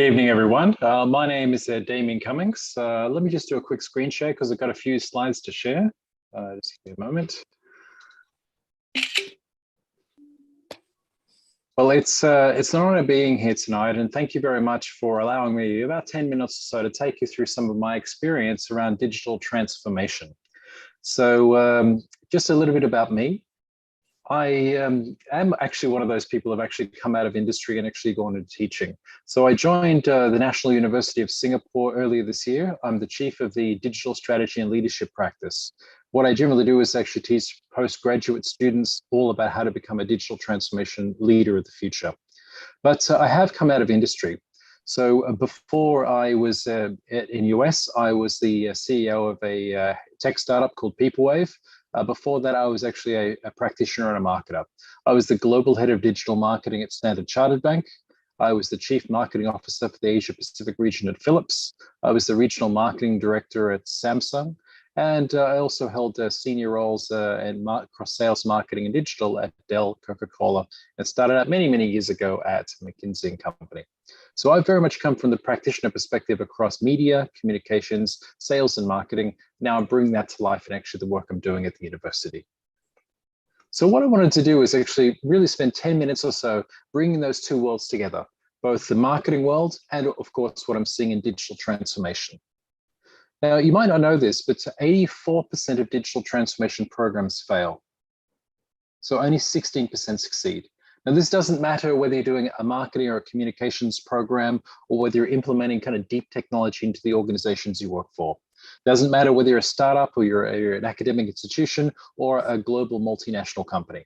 Good evening, everyone. My name is Damien Cummings. Let me just do a quick screen share because I've got a few slides to share. Just give me a moment. Well, it's an honor being here tonight, and thank you very much for allowing me about 10 minutes or so to take you through some of my experience around digital transformation. So just a little bit about me. I am actually one of those people who have actually come out of industry and actually gone into teaching. So I joined the National University of Singapore earlier this year. I'm the chief of the Digital Strategy and Leadership practice. What I generally do is actually teach postgraduate students all about how to become a digital transformation leader of the future. But I have come out of industry. So before I was in US, I was the CEO of a tech startup called PeopleWave. Before that, I was actually a practitioner and a marketer. I was the global head of digital marketing at Standard Chartered Bank. I was the chief marketing officer for the Asia Pacific region at Philips. I was the regional marketing director at Samsung. And I also held senior roles in cross sales marketing and digital at Dell, Coca-Cola, and started out many, many years ago at McKinsey & Company. So I've very much come from the practitioner perspective across media, communications, sales, and marketing. Now I'm bringing that to life in actually the work I'm doing at the university. So what I wanted to do is actually really spend 10 minutes or so bringing those two worlds together, both the marketing world and, of course, what I'm seeing in digital transformation. Now, you might not know this, but 84% of digital transformation programs fail. So only 16% succeed. Now, this doesn't matter whether you're doing a marketing or a communications program, or whether you're implementing kind of deep technology into the organizations you work for. It doesn't matter whether you're a startup or you're an academic institution or a global multinational company.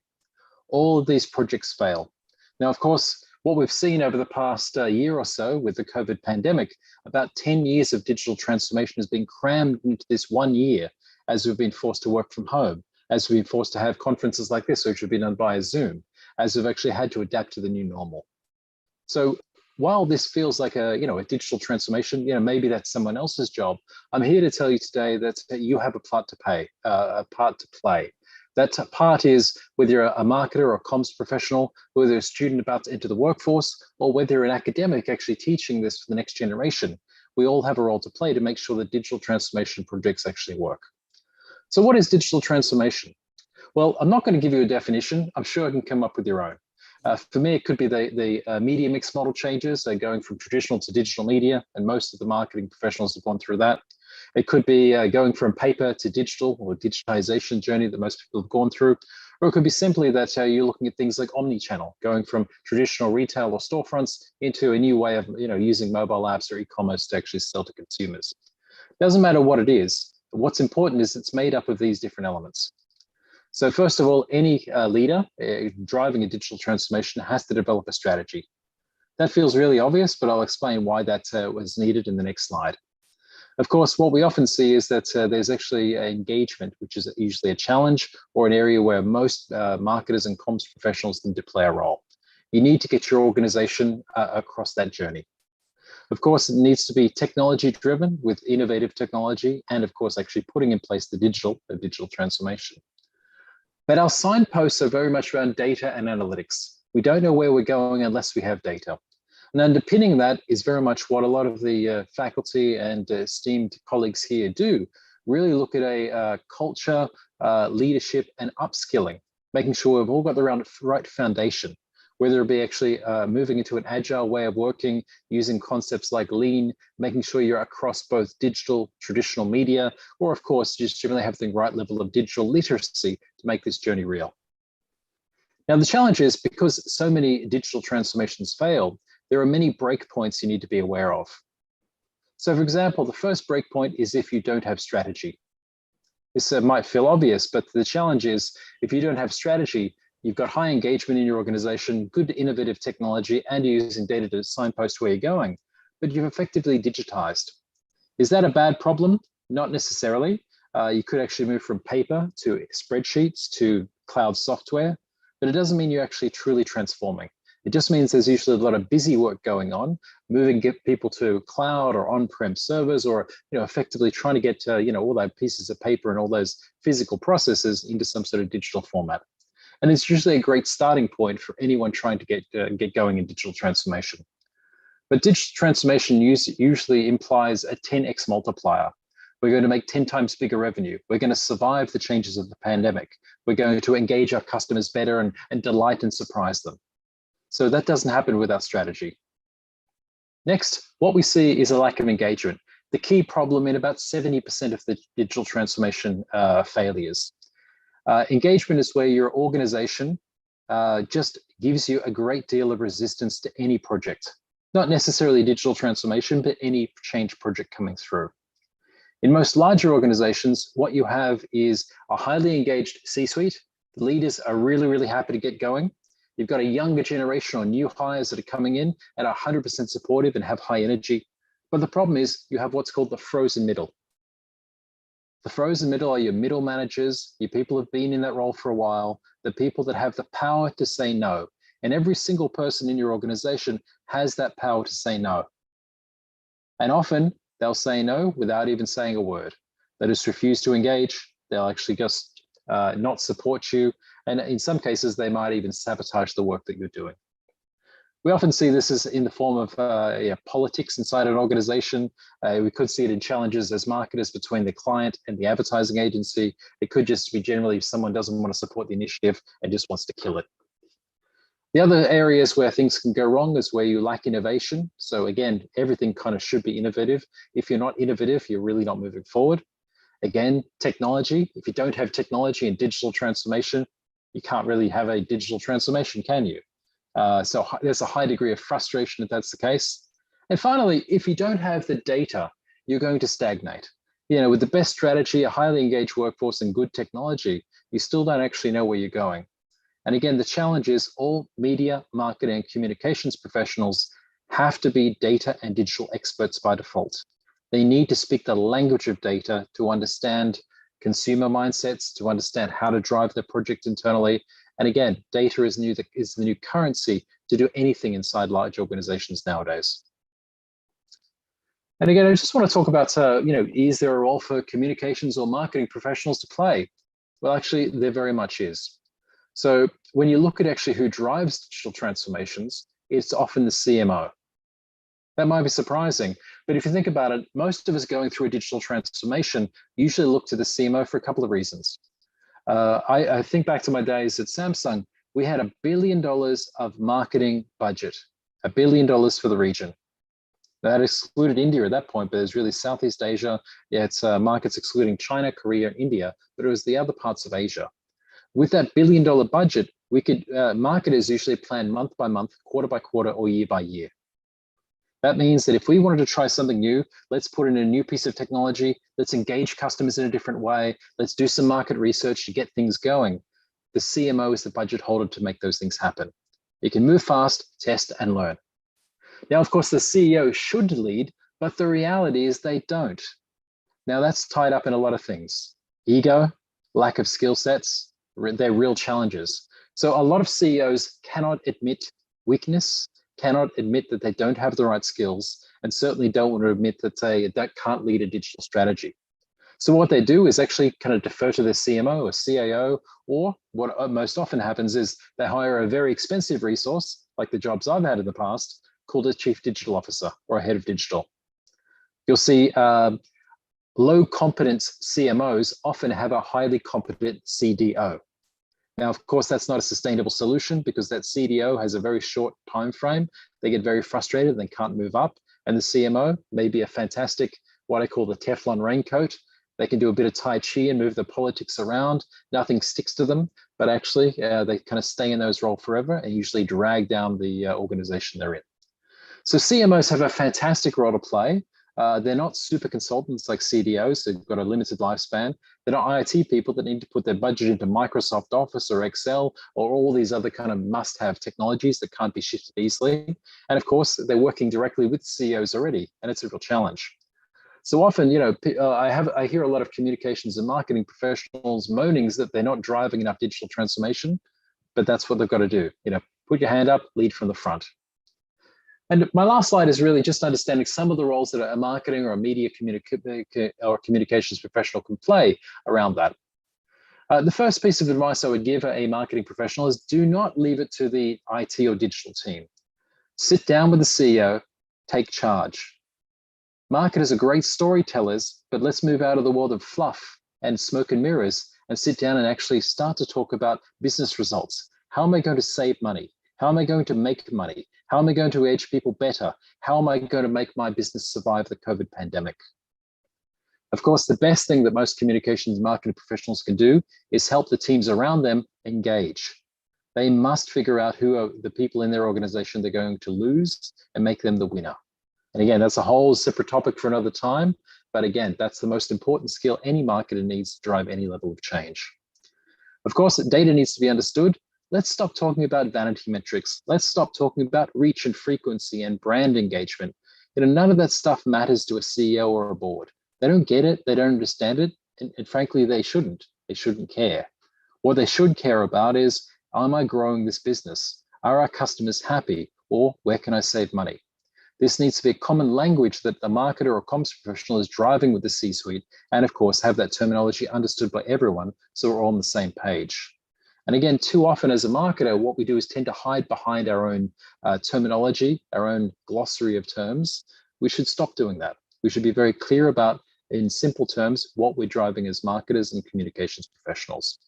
All of these projects fail. Now, of course, what we've seen over the past year or so with the COVID pandemic, about 10 years of digital transformation has been crammed into this 1 year as we've been forced to work from home, as we've been forced to have conferences like this, which have been done via Zoom, as we've actually had to adapt to the new normal. So while this feels like a digital transformation, maybe that's someone else's job, I'm here to tell you today that you have a part to play. That part is whether you're a marketer or a comms professional, whether you're a student about to enter the workforce, or whether you're an academic actually teaching this for the next generation. We all have a role to play to make sure that digital transformation projects actually work. So what is digital transformation? Well, I'm not going to give you a definition. I'm sure I can come up with your own. For me, it could be the media mix model changes, going from traditional to digital media, and most of the marketing professionals have gone through that. It could be going from paper to digital, or digitization journey that most people have gone through. Or it could be simply that you're looking at things like omni-channel, going from traditional retail or storefronts into a new way of using mobile apps or e-commerce to actually sell to consumers. Doesn't matter what it is. What's important is it's made up of these different elements. So first of all, any leader driving a digital transformation has to develop a strategy. That feels really obvious, but I'll explain why that was needed in the next slide. Of course, what we often see is that there's actually engagement, which is usually a challenge or an area where most marketers and comms professionals need to play a role. You need to get your organization across that journey. Of course, it needs to be technology driven with innovative technology, and of course, actually putting in place the digital transformation. But our signposts are very much around data and analytics. We don't know where we're going unless we have data. And underpinning that is very much what a lot of the faculty and esteemed colleagues here do, really look at a culture, leadership, and upskilling, making sure we've all got the right foundation, whether it be actually moving into an agile way of working, using concepts like lean, making sure you're across both digital, traditional media, or of course, just generally have the right level of digital literacy to make this journey real. Now, the challenge is because so many digital transformations fail, there are many breakpoints you need to be aware of. So for example, the first breakpoint is if you don't have strategy. This might feel obvious, but the challenge is if you don't have strategy, you've got high engagement in your organization, good innovative technology, and you're using data to signpost where you're going, but you've effectively digitized. Is that a bad problem? Not necessarily. You could actually move from paper to spreadsheets to cloud software, but it doesn't mean you're actually truly transforming. It just means there's usually a lot of busy work going on, get people to cloud or on-prem servers, or effectively trying to get all those pieces of paper and all those physical processes into some sort of digital format. And it's usually a great starting point for anyone trying to get going in digital transformation. But digital transformation usually implies a 10x multiplier. We're going to make 10 times bigger revenue. We're going to survive the changes of the pandemic. We're going to engage our customers better and delight and surprise them. So that doesn't happen without strategy. Next, what we see is a lack of engagement, the key problem in about 70% of the digital transformation failures. Engagement is where your organization just gives you a great deal of resistance to any project, not necessarily digital transformation, but any change project coming through. In most larger organizations, what you have is a highly engaged C-suite. The leaders are really, really happy to get going. You've got a younger generation or new hires that are coming in and are 100% supportive and have high energy. But the problem is you have what's called the frozen middle. The frozen middle are your middle managers, your people who've been in that role for a while, the people that have the power to say no. And every single person in your organization has that power to say no. And often they'll say no without even saying a word. They just refuse to engage. They'll actually just not support you. And in some cases, they might even sabotage the work that you're doing. We often see this as in the form of politics inside an organization. We could see it in challenges as marketers between the client and the advertising agency. It could just be generally someone doesn't want to support the initiative and just wants to kill it. The other areas where things can go wrong is where you lack innovation. So again, everything kind of should be innovative. If you're not innovative, you're really not moving forward. Again, technology. If you don't have technology and digital transformation, you can't really have a digital transformation, can you? So there's a high degree of frustration if that's the case. And finally, if you don't have the data, you're going to stagnate. You know, with the best strategy, a highly engaged workforce and good technology, you still don't actually know where you're going. And again, the challenge is all media, marketing, and communications professionals have to be data and digital experts by default. They need to speak the language of data to understand consumer mindsets, to understand how to drive the project internally. And again, data is the new currency to do anything inside large organizations nowadays. And again, I just want to talk about, is there a role for communications or marketing professionals to play? Well, actually, there very much is. So when you look at actually who drives digital transformations, it's often the CMO. That might be surprising, but if you think about it, most of us going through a digital transformation usually look to the CMO for a couple of reasons. I think back to my days at Samsung, we had $1 billion of marketing budget, $1 billion for the region. That excluded India at that point, but it was really Southeast Asia. Yeah, it's markets excluding China, Korea, and India, but it was the other parts of Asia. With that $1 billion budget, we could, marketers usually plan month by month, quarter by quarter, or year by year. That means that if we wanted to try something new, let's put in a new piece of technology, let's engage customers in a different way, let's do some market research to get things going. The CMO is the budget holder to make those things happen. You can move fast, test, and learn. Now, of course, the CEO should lead, but the reality is they don't. Now, that's tied up in a lot of things. Ego, lack of skill sets, they're real challenges. So a lot of CEOs cannot admit weakness, cannot admit that they don't have the right skills, and certainly don't want to admit that they can't lead a digital strategy. So what they do is actually kind of defer to their CMO or CAO, or what most often happens is they hire a very expensive resource, like the jobs I've had in the past, called a chief digital officer or a head of digital. You'll see low competence CMOs often have a highly competent CDO. Now, of course, that's not a sustainable solution because that CDO has a very short time frame. They get very frustrated and they can't move up. And the CMO may be a fantastic, what I call the Teflon raincoat. They can do a bit of Tai Chi and move the politics around. Nothing sticks to them, but actually they kind of stay in those roles forever and usually drag down the organization they're in. So CMOs have a fantastic role to play. They're not super consultants like CDOs. They've got a limited lifespan. They're not IoT people that need to put their budget into Microsoft Office or Excel or all these other kind of must-have technologies that can't be shifted easily. And of course, they're working directly with CEOs already, and it's a real challenge. So often, I hear a lot of communications and marketing professionals moaning that they're not driving enough digital transformation, but that's what they've got to do. Put your hand up, lead from the front. And my last slide is really just understanding some of the roles that a marketing or a media or communications professional can play around that. The first piece of advice I would give a marketing professional is do not leave it to the IT or digital team. Sit down with the CEO, take charge. Marketers are great storytellers, but let's move out of the world of fluff and smoke and mirrors and sit down and actually start to talk about business results. How am I going to save money? How am I going to make money? How am I going to age people better? How am I going to make my business survive the COVID pandemic? Of course, the best thing that most communications marketing professionals can do is help the teams around them engage. They must figure out who are the people in their organization they're going to lose and make them the winner. And again, that's a whole separate topic for another time. But again, that's the most important skill any marketer needs to drive any level of change. Of course, data needs to be understood. Let's stop talking about vanity metrics. Let's stop talking about reach and frequency and brand engagement. None of that stuff matters to a CEO or a board. They don't get it, they don't understand it, and frankly, they shouldn't. They shouldn't care. What they should care about is, am I growing this business? Are our customers happy? Or where can I save money? This needs to be a common language that the marketer or comms professional is driving with the C-suite, and of course, have that terminology understood by everyone so we're all on the same page. And again, too often as a marketer, what we do is tend to hide behind our own terminology, our own glossary of terms. We should stop doing that. We should be very clear about, in simple terms, what we're driving as marketers and communications professionals.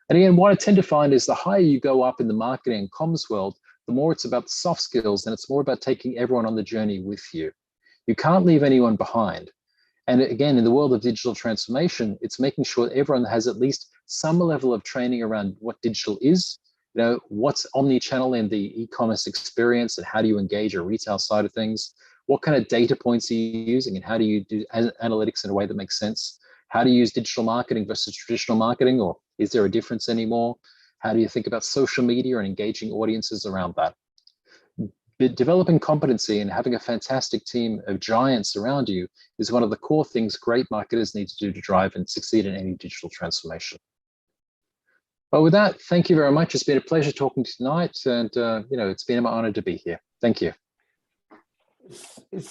And again, what I tend to find is the higher you go up in the marketing and comms world, the more it's about the soft skills and it's more about taking everyone on the journey with you. You can't leave anyone behind. And again, in the world of digital transformation, it's making sure that everyone has at least some level of training around what digital is, what's omni-channel in the e-commerce experience and how do you engage a retail side of things? What kind of data points are you using and how do you do analytics in a way that makes sense? How do you use digital marketing versus traditional marketing, or is there a difference anymore? How do you think about social media and engaging audiences around that? But developing competency and having a fantastic team of giants around you is one of the core things great marketers need to do to drive and succeed in any digital transformation. But with that, thank you very much. It's been a pleasure talking to you tonight, and it's been my honor to be here. Thank you. It's